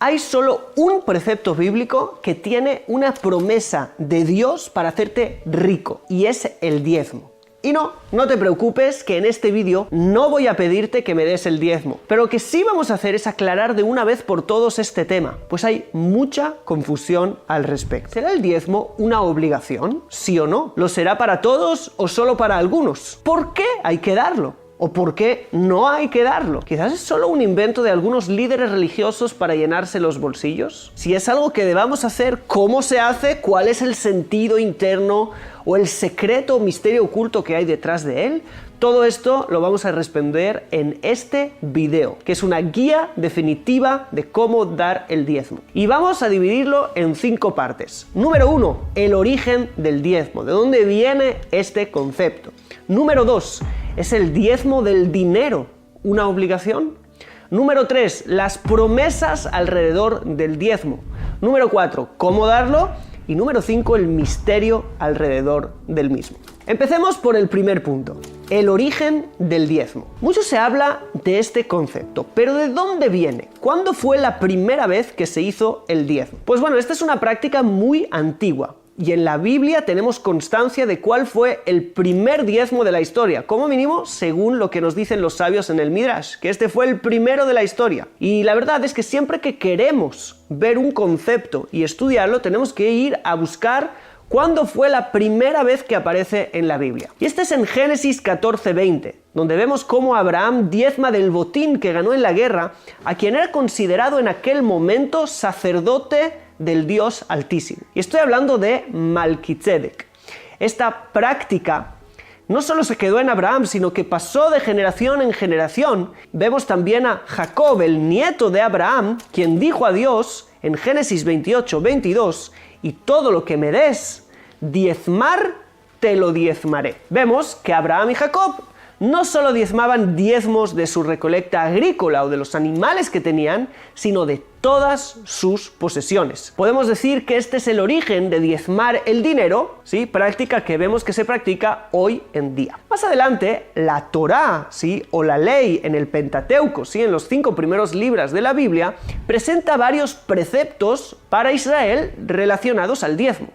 Hay solo un precepto bíblico que tiene una promesa de Dios para hacerte rico, y es el diezmo. Y no te preocupes que en este vídeo no voy a pedirte que me des el diezmo, pero lo que sí vamos a hacer es aclarar de una vez por todos este tema, pues hay mucha confusión al respecto. ¿Será el diezmo una obligación? ¿Sí o no? ¿Lo será para todos o solo para algunos? ¿Por qué hay que darlo? ¿O por qué no hay que darlo? Quizás es solo un invento de algunos líderes religiosos para llenarse los bolsillos. Si es algo que debamos hacer, ¿cómo se hace? ¿Cuál es el sentido interno o el secreto o misterio oculto que hay detrás de él? Todo esto lo vamos a responder en este video, que es una guía definitiva de cómo dar el diezmo. Y vamos a dividirlo en 5 partes. Número 1, el origen del diezmo. ¿De dónde viene este concepto? Número 2, ¿es el diezmo del dinero una obligación? Número 3, las promesas alrededor del diezmo. Número 4, ¿cómo darlo? Y número 5, el misterio alrededor del mismo. Empecemos por el primer punto, el origen del diezmo. Mucho se habla de este concepto, pero ¿de dónde viene? ¿Cuándo fue la primera vez que se hizo el diezmo? Pues bueno, esta es una práctica muy antigua. Y en la Biblia tenemos constancia de cuál fue el primer diezmo de la historia, como mínimo según lo que nos dicen los sabios en el Midrash, que este fue el primero de la historia. Y la verdad es que siempre que queremos ver un concepto y estudiarlo, tenemos que ir a buscar cuándo fue la primera vez que aparece en la Biblia. Y este es en Génesis 14:20, donde vemos cómo Abraham diezma del botín que ganó en la guerra a quien era considerado en aquel momento sacerdote del Dios Altísimo. Y estoy hablando de Malquisedec. Esta práctica no solo se quedó en Abraham, sino que pasó de generación en generación. Vemos también a Jacob, el nieto de Abraham, quien dijo a Dios en Génesis 28:22, y todo lo que me des, diezmar, te lo diezmaré. Vemos que Abraham y Jacob no solo diezmaban diezmos de su recolecta agrícola o de los animales que tenían, sino de todas sus posesiones. Podemos decir que este es el origen de diezmar el dinero, ¿sí? Práctica que vemos que se practica hoy en día. Más adelante, la Torá, ¿sí? O la ley en el Pentateuco, ¿sí? En los 5 primeros libros de la Biblia, presenta varios preceptos para Israel relacionados al diezmo,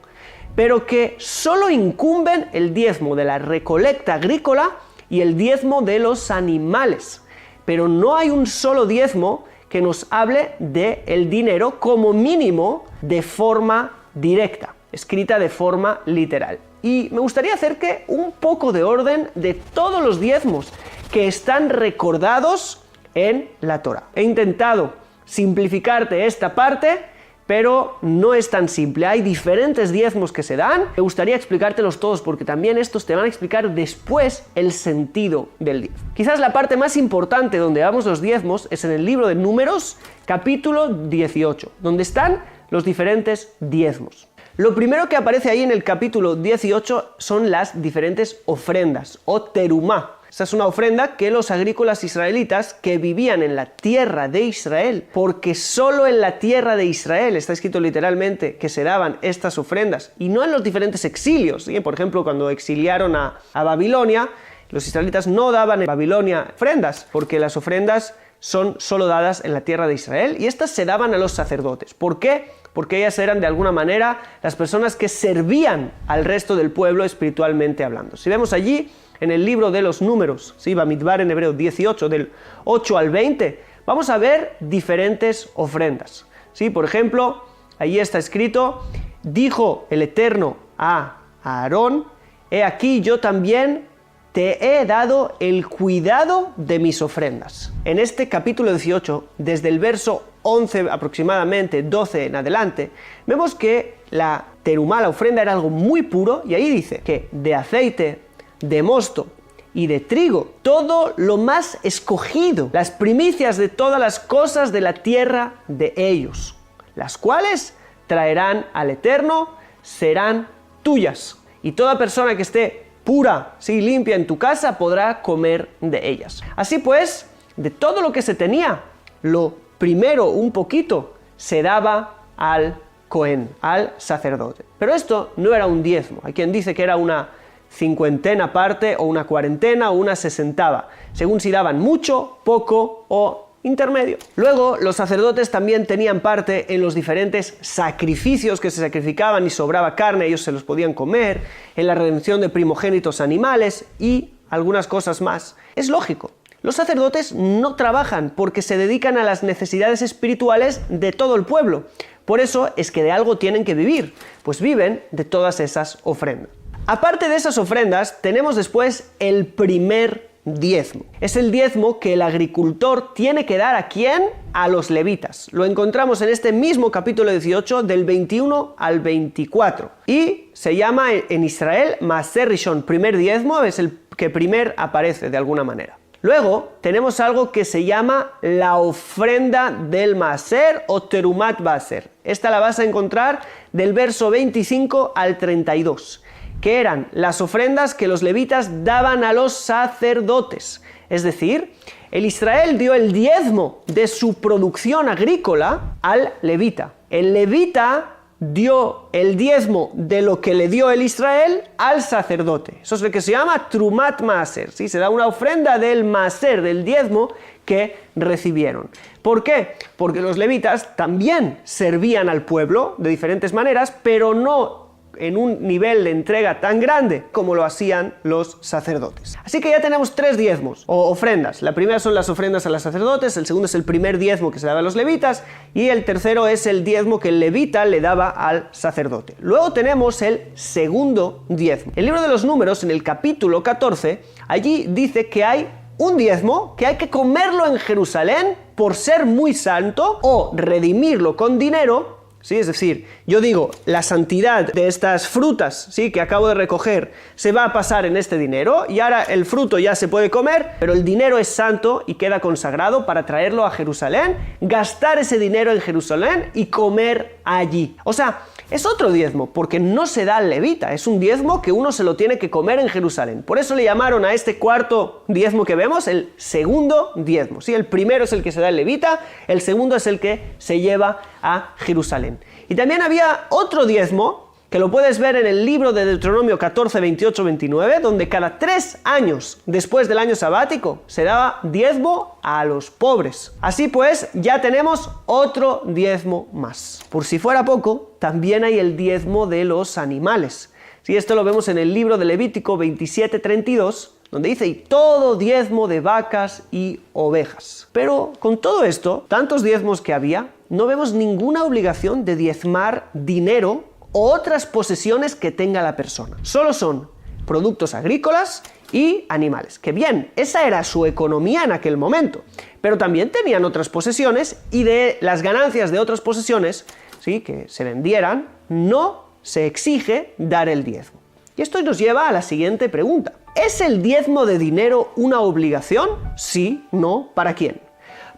pero que solo incumben el diezmo de la recolecta agrícola y el diezmo de los animales. Pero no hay un solo diezmo que nos hable del dinero como mínimo de forma directa, escrita de forma literal. Y me gustaría hacerte un poco de orden de todos los diezmos que están recordados en la Torá. He intentado simplificarte esta parte, pero no es tan simple. Hay diferentes diezmos que se dan. Me gustaría explicártelos todos porque también estos te van a explicar después el sentido del diezmo. Quizás la parte más importante donde damos los diezmos es en el libro de Números, capítulo 18, donde están los diferentes diezmos. Lo primero que aparece ahí en el capítulo 18 son las diferentes ofrendas o terumá. Esta es una ofrenda que los agrícolas israelitas que vivían en la tierra de Israel, porque solo en la tierra de Israel, está escrito literalmente, que se daban estas ofrendas, y no en los diferentes exilios, ¿sí? Por ejemplo, cuando exiliaron a Babilonia, los israelitas no daban en Babilonia ofrendas, porque las ofrendas son solo dadas en la tierra de Israel, y estas se daban a los sacerdotes. ¿Por qué? Porque ellas eran de alguna manera las personas que servían al resto del pueblo espiritualmente hablando. Si vemos allí, en el libro de los Números, ¿sí? Bamidbar en hebreo 18, del 8 al 20, vamos a ver diferentes ofrendas, ¿sí? Por ejemplo, allí está escrito, dijo el Eterno a Aarón, he aquí yo también te he dado el cuidado de mis ofrendas. En este capítulo 18, desde el verso 11 aproximadamente, 12 en adelante, vemos que la terumá, la ofrenda, era algo muy puro, y ahí dice que de aceite, de mosto y de trigo, todo lo más escogido, las primicias de todas las cosas de la tierra de ellos, las cuales traerán al Eterno, serán tuyas. Y toda persona que esté pura, sí, limpia en tu casa, podrá comer de ellas. Así pues, de todo lo que se tenía, lo primero, un poquito, se daba al Cohen, al sacerdote. Pero esto no era un diezmo. Hay quien dice que era una cincuentena parte, o una cuarentena, o una sesentava, según si daban mucho, poco o intermedio. Luego, los sacerdotes también tenían parte en los diferentes sacrificios que se sacrificaban y sobraba carne, ellos se los podían comer, en la redención de primogénitos animales y algunas cosas más. Es lógico. Los sacerdotes no trabajan porque se dedican a las necesidades espirituales de todo el pueblo. Por eso es que de algo tienen que vivir, pues viven de todas esas ofrendas. Aparte de esas ofrendas, tenemos después el primer diezmo. Es el diezmo que el agricultor tiene que dar ¿a quién? A los levitas. Lo encontramos en este mismo capítulo 18, del 21 al 24. Y se llama en Israel Maaser Rishon, primer diezmo, es el que primer aparece de alguna manera. Luego tenemos algo que se llama la ofrenda del Maaser o Terumat Maaser. Esta la vas a encontrar del verso 25 al 32, que eran las ofrendas que los levitas daban a los sacerdotes. Es decir, el Israel dio el diezmo de su producción agrícola al levita. El levita dio el diezmo de lo que le dio el Israel al sacerdote. Eso es lo que se llama Trumat Maaser, ¿sí? Se da una ofrenda del Maaser, del diezmo que recibieron. ¿Por qué? Porque los levitas también servían al pueblo de diferentes maneras, pero no en un nivel de entrega tan grande como lo hacían los sacerdotes. Así que ya tenemos tres diezmos o ofrendas. La primera son las ofrendas a los sacerdotes, el segundo es el primer diezmo que se daba a los levitas y el tercero es el diezmo que el levita le daba al sacerdote. Luego tenemos el segundo diezmo. El libro de los Números, en el capítulo 14, allí dice que hay un diezmo que hay que comerlo en Jerusalén por ser muy santo o redimirlo con dinero. ¿Sí? Es decir, yo digo, la santidad de estas frutas, ¿sí?, que acabo de recoger se va a pasar en este dinero y ahora el fruto ya se puede comer, pero el dinero es santo y queda consagrado para traerlo a Jerusalén, gastar ese dinero en Jerusalén y comer allí. O sea, es otro diezmo, porque no se da al levita, es un diezmo que uno se lo tiene que comer en Jerusalén. Por eso le llamaron a este cuarto diezmo que vemos el segundo diezmo. ¿Sí? El primero es el que se da al levita, el segundo es el que se lleva a Jerusalén. Y también había otro diezmo, que lo puedes ver en el libro de Deuteronomio 14, 28, 29, donde cada 3 años después del año sabático se daba diezmo a los pobres. Así pues, ya tenemos otro diezmo más. Por si fuera poco, también hay el diezmo de los animales. Sí, esto lo vemos en el libro de Levítico 27, 32, donde dice, y todo diezmo de vacas y ovejas. Pero con todo esto, tantos diezmos que había, no vemos ninguna obligación de diezmar dinero o otras posesiones que tenga la persona. Solo son productos agrícolas y animales. Que bien, esa era su economía en aquel momento. Pero también tenían otras posesiones y de las ganancias de otras posesiones, ¿sí?, que se vendieran, no se exige dar el diezmo. Y esto nos lleva a la siguiente pregunta. ¿Es el diezmo de dinero una obligación? Sí, no, ¿para quién?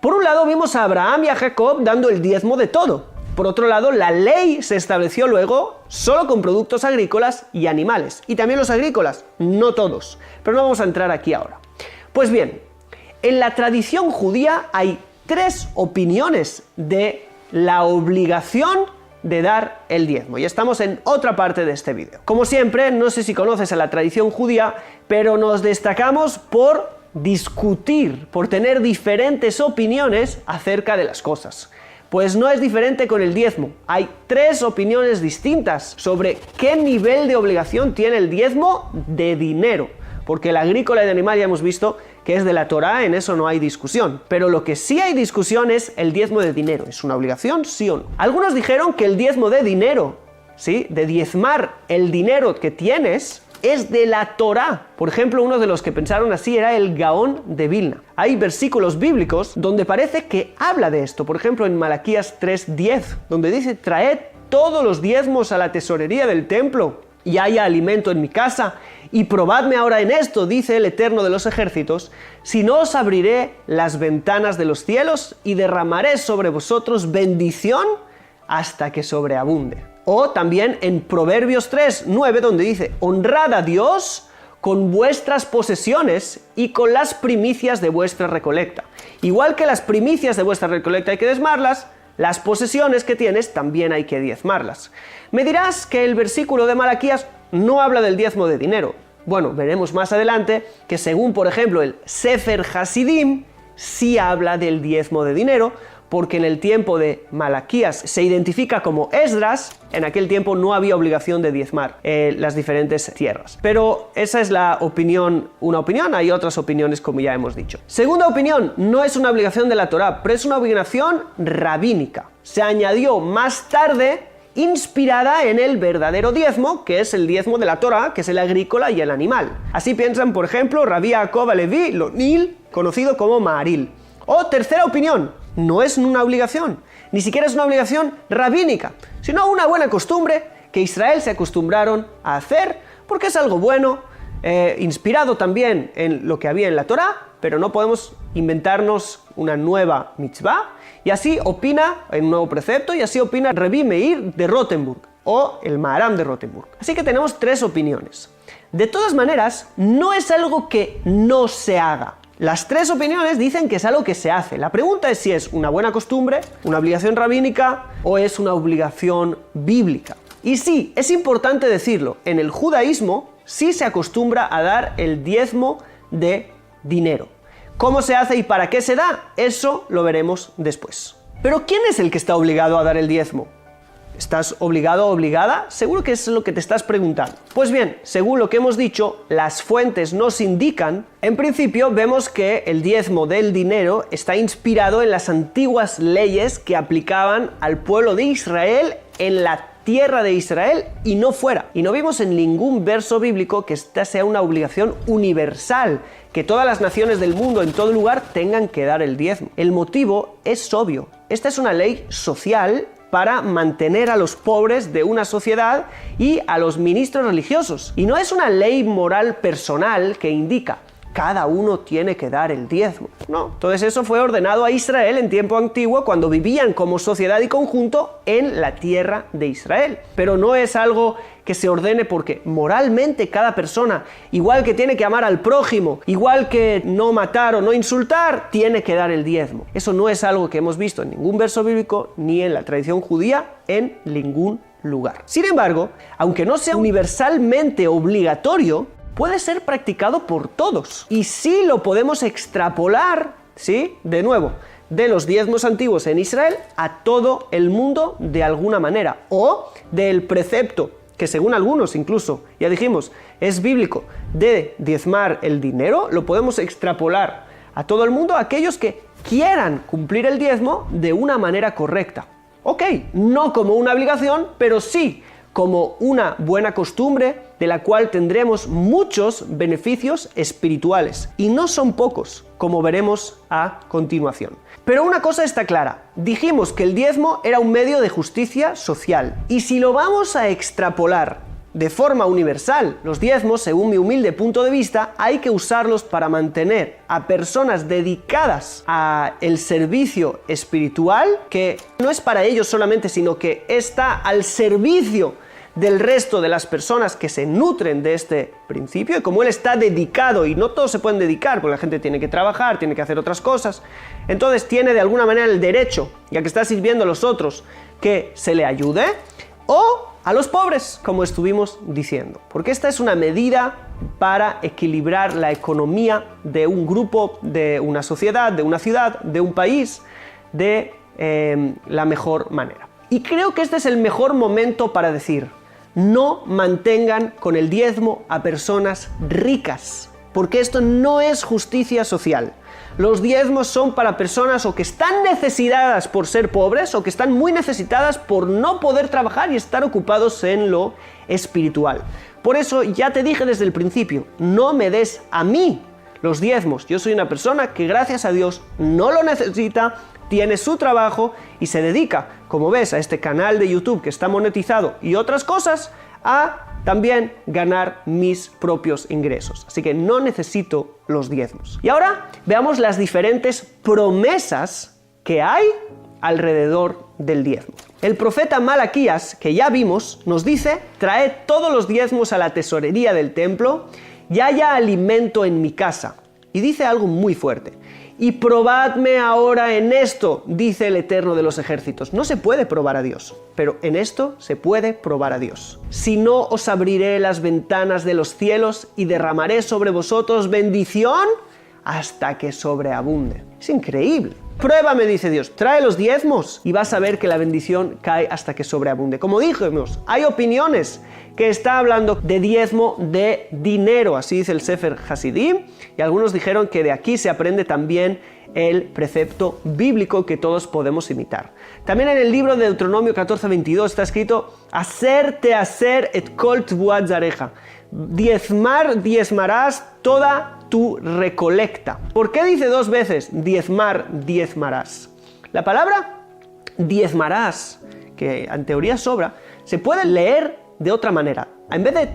Por un lado vimos a Abraham y a Jacob dando el diezmo de todo. Por otro lado, la ley se estableció luego solo con productos agrícolas y animales. Y también los agrícolas, no todos. Pero no vamos a entrar aquí ahora. Pues bien, en la tradición judía hay 3 opiniones de la obligación de dar el diezmo. Y estamos en otra parte de este vídeo. Como siempre, no sé si conoces a la tradición judía, pero nos destacamos por discutir, por tener diferentes opiniones acerca de las cosas. Pues no es diferente con el diezmo. Hay 3 opiniones distintas sobre qué nivel de obligación tiene el diezmo de dinero. Porque el agrícola y el animal ya hemos visto que es de la Torá, en eso no hay discusión. Pero lo que sí hay discusión es el diezmo de dinero. ¿Es una obligación, sí o no? Algunos dijeron que el diezmo de dinero, ¿sí?, de diezmar el dinero que tienes, es de la Torá. Por ejemplo, uno de los que pensaron así era el Gaón de Vilna. Hay versículos bíblicos donde parece que habla de esto. Por ejemplo, en Malaquías 3:10, donde dice, traed todos los diezmos a la tesorería del templo y haya alimento en mi casa, y probadme ahora en esto, dice el Eterno de los ejércitos, si no os abriré las ventanas de los cielos y derramaré sobre vosotros bendición hasta que sobreabunde. O también en Proverbios 3:9, donde dice, honrad a Dios con vuestras posesiones y con las primicias de vuestra recolecta. Igual que las primicias de vuestra recolecta hay que diezmarlas, las posesiones que tienes también hay que diezmarlas. Me dirás que el versículo de Malaquías no habla del diezmo de dinero. Bueno, veremos más adelante que según, por ejemplo, el Sefer Hasidim, sí habla del diezmo de dinero, porque en el tiempo de Malaquías se identifica como Esdras. En aquel tiempo no había obligación de diezmar las diferentes tierras. Pero esa es una opinión, hay otras opiniones como ya hemos dicho. Segunda opinión, no es una obligación de la Torá, pero es una obligación rabínica. Se añadió más tarde, inspirada en el verdadero diezmo, que es el diezmo de la Torá, que es el agrícola y el animal. Así piensan, por ejemplo, Rabbi Yaakov Alevi Lonil, conocido como Maharil. O tercera opinión, no es una obligación, ni siquiera es una obligación rabínica, sino una buena costumbre que Israel se acostumbraron a hacer porque es algo bueno, inspirado también en lo que había en la Torá, pero no podemos inventarnos una nueva mitzvah. Y así opina, en un nuevo precepto, y así opina Rabbi Meir de Rothenburg, o el Maharam de Rothenburg. Así que tenemos tres opiniones. De todas maneras, no es algo que no se haga. Las tres opiniones dicen que es algo que se hace. La pregunta es si es una buena costumbre, una obligación rabínica o es una obligación bíblica. Y sí, es importante decirlo, en el judaísmo sí se acostumbra a dar el diezmo de dinero. ¿Cómo se hace y para qué se da? Eso lo veremos después. Pero ¿quién es el que está obligado a dar el diezmo? ¿Estás obligado o obligada? Seguro que es lo que te estás preguntando. Pues bien, según lo que hemos dicho, las fuentes nos indican, en principio vemos que el diezmo del dinero está inspirado en las antiguas leyes que aplicaban al pueblo de Israel en la tierra de Israel y no fuera. Y no vimos en ningún verso bíblico que esta sea una obligación universal, que todas las naciones del mundo en todo lugar tengan que dar el diezmo. El motivo es obvio. Esta es una ley social para mantener a los pobres de una sociedad y a los ministros religiosos. Y no es una ley moral personal que indica cada uno tiene que dar el diezmo. No, entonces eso fue ordenado a Israel en tiempo antiguo cuando vivían como sociedad y conjunto en la tierra de Israel. Pero no es algo que se ordene porque moralmente cada persona, igual que tiene que amar al prójimo, igual que no matar o no insultar, tiene que dar el diezmo. Eso no es algo que hemos visto en ningún verso bíblico ni en la tradición judía en ningún lugar. Sin embargo, aunque no sea universalmente obligatorio, puede ser practicado por todos. Y sí lo podemos extrapolar, ¿sí? De nuevo, de los diezmos antiguos en Israel a todo el mundo de alguna manera. O del precepto, que según algunos incluso, ya dijimos, es bíblico, de diezmar el dinero, lo podemos extrapolar a todo el mundo, a aquellos que quieran cumplir el diezmo de una manera correcta. Ok, no como una obligación, pero sí como una buena costumbre de la cual tendremos muchos beneficios espirituales. Y no son pocos, como veremos a continuación. Pero una cosa está clara, dijimos que el diezmo era un medio de justicia social. Y si lo vamos a extrapolar de forma universal, los diezmos, según mi humilde punto de vista, hay que usarlos para mantener a personas dedicadas al servicio espiritual, que no es para ellos solamente, sino que está al servicio del resto de las personas que se nutren de este principio. Y como él está dedicado, y no todos se pueden dedicar, porque la gente tiene que trabajar, tiene que hacer otras cosas, entonces tiene de alguna manera el derecho, ya que está sirviendo a los otros, que se le ayude, o a los pobres, como estuvimos diciendo, porque esta es una medida para equilibrar la economía de un grupo, de una sociedad, de una ciudad, de un país, de la mejor manera. Y creo que este es el mejor momento para decir: no mantengan con el diezmo a personas ricas, porque esto no es justicia social. Los diezmos son para personas o que están necesitadas por ser pobres o que están muy necesitadas por no poder trabajar y estar ocupados en lo espiritual. Por eso ya te dije desde el principio, no me des a mí los diezmos. Yo soy una persona que, gracias a Dios, no lo necesita, tiene su trabajo y se dedica, como ves, a este canal de YouTube que está monetizado y otras cosas, a también ganar mis propios ingresos. Así que no necesito los diezmos. Y ahora veamos las diferentes promesas que hay alrededor del diezmo. El profeta Malaquías, que ya vimos, nos dice: traed todos los diezmos a la tesorería del templo y haya alimento en mi casa. Y dice algo muy fuerte: y probadme ahora en esto, dice el Eterno de los ejércitos. No se puede probar a Dios, pero en esto se puede probar a Dios. Si no, os abriré las ventanas de los cielos y derramaré sobre vosotros bendición hasta que sobreabunde. Es increíble. Pruébame, dice Dios, trae los diezmos y vas a ver que la bendición cae hasta que sobreabunde. Como dijimos, hay opiniones que está hablando de diezmo de dinero, así dice el Sefer Hasidim, y algunos dijeron que de aquí se aprende también el precepto bíblico que todos podemos imitar. También en el libro de Deuteronomio 14:22 está escrito: hacer et kol tvuat zareja. Diezmarás toda tu recolecta. ¿Por qué dice dos veces diezmarás? La palabra diezmarás, que en teoría sobra, se puede leer de otra manera. En vez de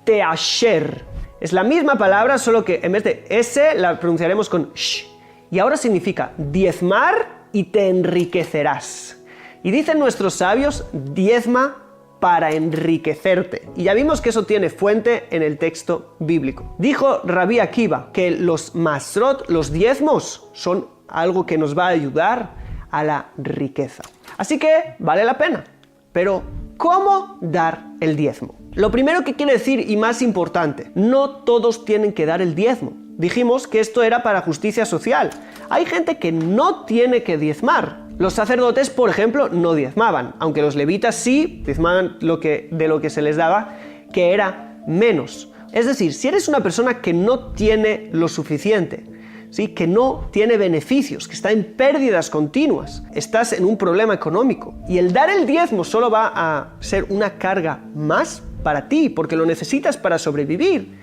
teasher. Es la misma palabra, solo que en vez de S la pronunciaremos con sh. Y ahora significa diezmar y te enriquecerás. Y dicen nuestros sabios, diezma para enriquecerte. Y ya vimos que eso tiene fuente en el texto bíblico. Dijo Rabbi Akiva que los masrot, los diezmos, son algo que nos va a ayudar a la riqueza. Así que vale la pena. Pero, ¿cómo dar el diezmo? Lo primero que quiere decir, y más importante, no todos tienen que dar el diezmo. Dijimos que esto era para justicia social. Hay gente que no tiene que diezmar. Los sacerdotes, por ejemplo, no diezmaban, aunque los levitas sí diezmaban de lo que se les daba, que era menos. Es decir, si eres una persona que no tiene lo suficiente, ¿sí?, que no tiene beneficios, que está en pérdidas continuas, estás en un problema económico, y el dar el diezmo solo va a ser una carga más para ti, porque lo necesitas para sobrevivir.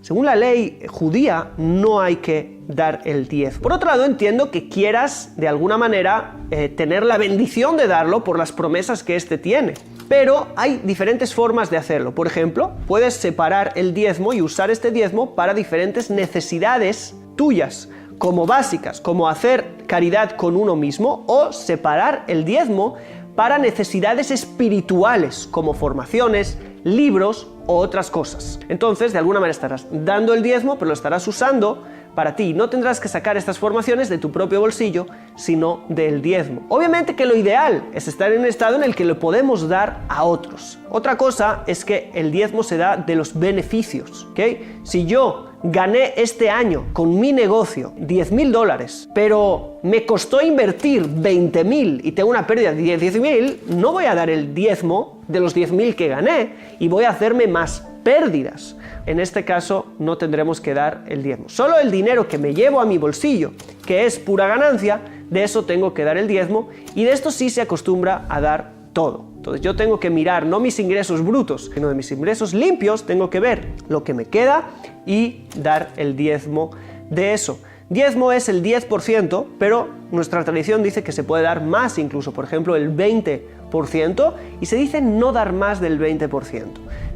Según la ley judía, no hay que dar el diezmo. Por otro lado, entiendo que quieras, de alguna manera, tener la bendición de darlo por las promesas que éste tiene. Pero hay diferentes formas de hacerlo. Por ejemplo, puedes separar el diezmo y usar este diezmo para diferentes necesidades tuyas, como básicas, como hacer caridad con uno mismo, o separar el diezmo para necesidades espirituales, como formaciones, libros o otras cosas. Entonces, de alguna manera estarás dando el diezmo, pero lo estarás usando para ti. No tendrás que sacar estas formaciones de tu propio bolsillo, sino del diezmo. Obviamente que lo ideal es estar en un estado en el que lo podemos dar a otros. Otra cosa es que el diezmo se da de los beneficios, ¿ok? Si yo gané este año con mi negocio $10,000, pero me costó invertir 20,000 y tengo una pérdida de 10,000, no voy a dar el diezmo de los 10,000 que gané y voy a hacerme más pérdidas. En este caso no tendremos que dar el diezmo. Solo el dinero que me llevo a mi bolsillo, que es pura ganancia, de eso tengo que dar el diezmo, y de esto sí se acostumbra a dar todo. Entonces yo tengo que mirar no mis ingresos brutos, sino de mis ingresos limpios, tengo que ver lo que me queda y dar el diezmo de eso. Diezmo es el 10%, pero nuestra tradición dice que se puede dar más incluso, por ejemplo el 20%, y se dice no dar más del 20%.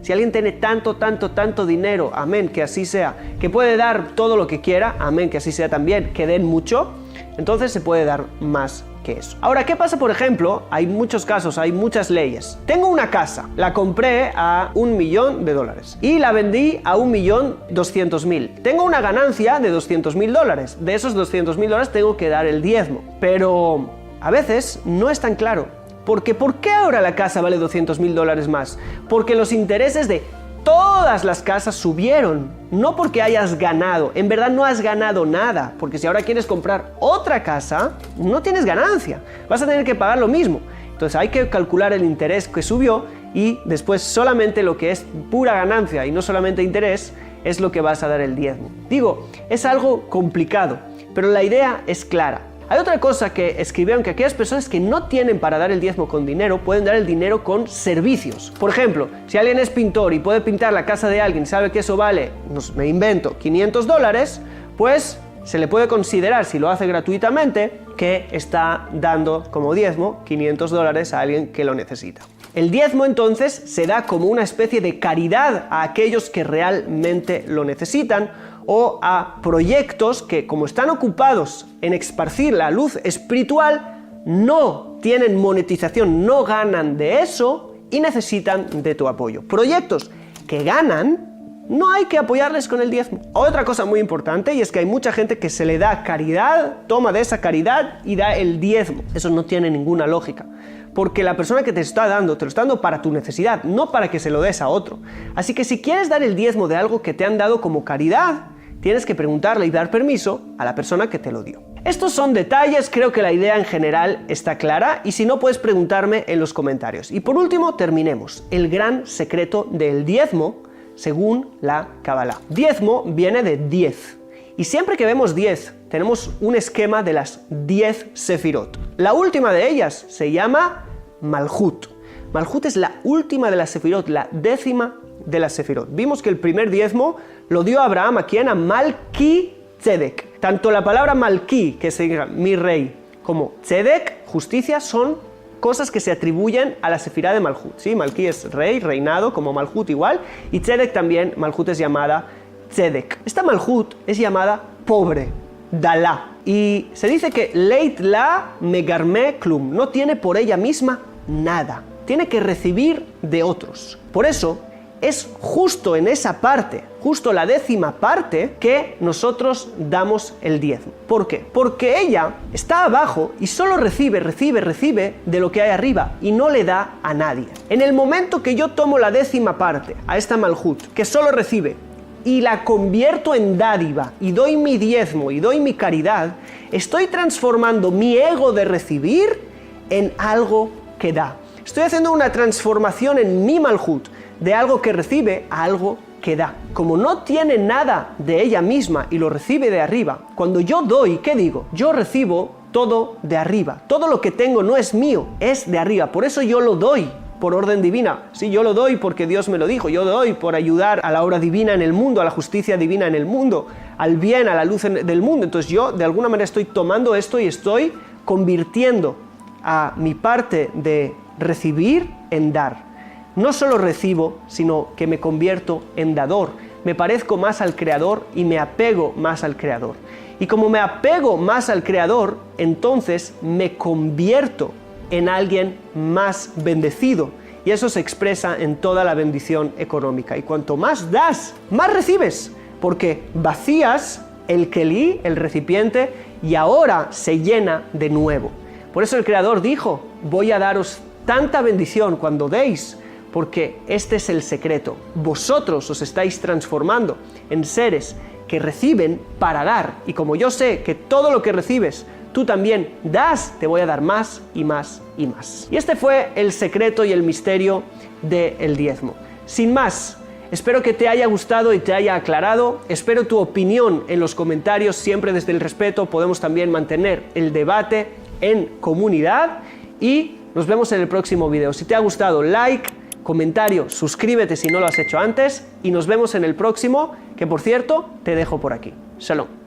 Si alguien tiene tanto dinero, amén, que así sea, que puede dar todo lo que quiera, amén, que así sea también, que den mucho, entonces se puede dar más que eso. Ahora, ¿qué pasa, por ejemplo? Hay muchos casos, hay muchas leyes. Tengo una casa, la compré a $1,000,000 y la vendí a $1,200,000. Tengo una ganancia de $200,000. De esos $200,000 tengo que dar el diezmo. Pero a veces no es tan claro. Porque ¿por qué ahora la casa vale $200,000 más? Porque los intereses de todas las casas subieron, no porque hayas ganado. En verdad no has ganado nada, porque si ahora quieres comprar otra casa, no tienes ganancia, vas a tener que pagar lo mismo. Entonces hay que calcular el interés que subió y después solamente lo que es pura ganancia y no solamente interés es lo que vas a dar el diezmo. Digo, es algo complicado, pero la idea es clara. Hay otra cosa que escribieron, que aquellas personas que no tienen para dar el diezmo con dinero, pueden dar el dinero con servicios. Por ejemplo, si alguien es pintor y puede pintar la casa de alguien, sabe que eso vale, me invento, $500, pues se le puede considerar, si lo hace gratuitamente, que está dando como diezmo $500 a alguien que lo necesita. El diezmo entonces se da como una especie de caridad a aquellos que realmente lo necesitan, o a proyectos que, como están ocupados en esparcir la luz espiritual, no tienen monetización, no ganan de eso y necesitan de tu apoyo. Proyectos que ganan, no hay que apoyarles con el diezmo. Otra cosa muy importante, y es que hay mucha gente que se le da caridad, toma de esa caridad y da el diezmo. Eso no tiene ninguna lógica. Porque la persona que te está dando, te lo está dando para tu necesidad, no para que se lo des a otro. Así que si quieres dar el diezmo de algo que te han dado como caridad, tienes que preguntarle y dar permiso a la persona que te lo dio. Estos son detalles, creo que la idea en general está clara y si no puedes preguntarme en los comentarios. Y por último, terminemos. El gran secreto del diezmo según la Kabbalah. Diezmo viene de 10. Y siempre que vemos 10, tenemos un esquema de las 10 sefirot. La última de ellas se llama Malhut. Malhut es la última de las sefirot, la 10ª de las sefirot. Vimos que el primer diezmo lo dio Abraham, ¿a quién? A Malki Tzedek. Tanto la palabra Malki, que significa mi rey, como Tzedek, justicia, son cosas que se atribuyen a la sefirá de Malhut. ¿Sí? Malki es rey, reinado, como Malhut igual, y Tzedek también, Malhut es llamada Tzedek. Esta Malhut es llamada pobre, Dalá, y se dice que Leit la megarme klum, no tiene por ella misma nada, tiene que recibir de otros. Por eso, es justo en esa parte, justo la 10ª parte, que nosotros damos el diezmo. ¿Por qué? Porque ella está abajo y solo recibe de lo que hay arriba y no le da a nadie. En el momento que yo tomo la 10ª parte a esta Malhut, que solo recibe, y la convierto en dádiva, y doy mi diezmo, y doy mi caridad, estoy transformando mi ego de recibir en algo que da. Estoy haciendo una transformación en mi Malhut, de algo que recibe a algo que da. Como no tiene nada de ella misma y lo recibe de arriba, cuando yo doy, ¿qué digo? Yo recibo todo de arriba. Todo lo que tengo no es mío, es de arriba. Por eso yo lo doy por orden divina. Sí, yo lo doy porque Dios me lo dijo. Yo doy por ayudar a la obra divina en el mundo, a la justicia divina en el mundo, al bien, a la luz del mundo. Entonces yo de alguna manera estoy tomando esto y estoy convirtiendo a mi parte de recibir en dar. No solo recibo, sino que me convierto en dador. Me parezco más al Creador y me apego más al Creador. Y como me apego más al Creador, entonces me convierto en alguien más bendecido. Y eso se expresa en toda la bendición económica. Y cuanto más das, más recibes. Porque vacías el kelí, el recipiente, y ahora se llena de nuevo. Por eso el Creador dijo, voy a daros tanta bendición cuando deis, porque este es el secreto. Vosotros os estáis transformando en seres que reciben para dar. Y como yo sé que todo lo que recibes, tú también das, te voy a dar más y más y más. Y este fue el secreto y el misterio del diezmo. Sin más, espero que te haya gustado y te haya aclarado. Espero tu opinión en los comentarios, siempre desde el respeto. Podemos también mantener el debate en comunidad. Y nos vemos en el próximo video. Si te ha gustado, like, comentario, suscríbete si no lo has hecho antes y nos vemos en el próximo, que por cierto, te dejo por aquí. Shalom.